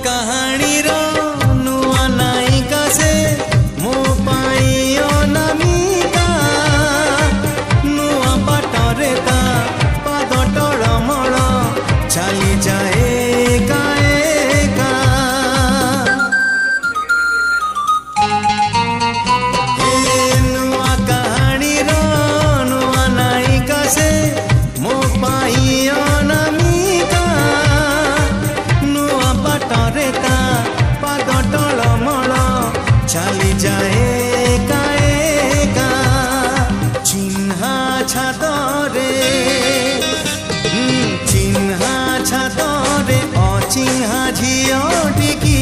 कहानी रो नुआ नायिका से मो पाई अनामिका नुआ बाटरे ता पाद टळमळ चली जाए एका एका नुआ कहानी रो नुआ नायिका से मो पाई अनामिका नुआ बाटरे ता पाद टळमळ चली जाए एका एका चिन्हा छादरे चिन्हा छादरे अचिन्हा झियो टिकी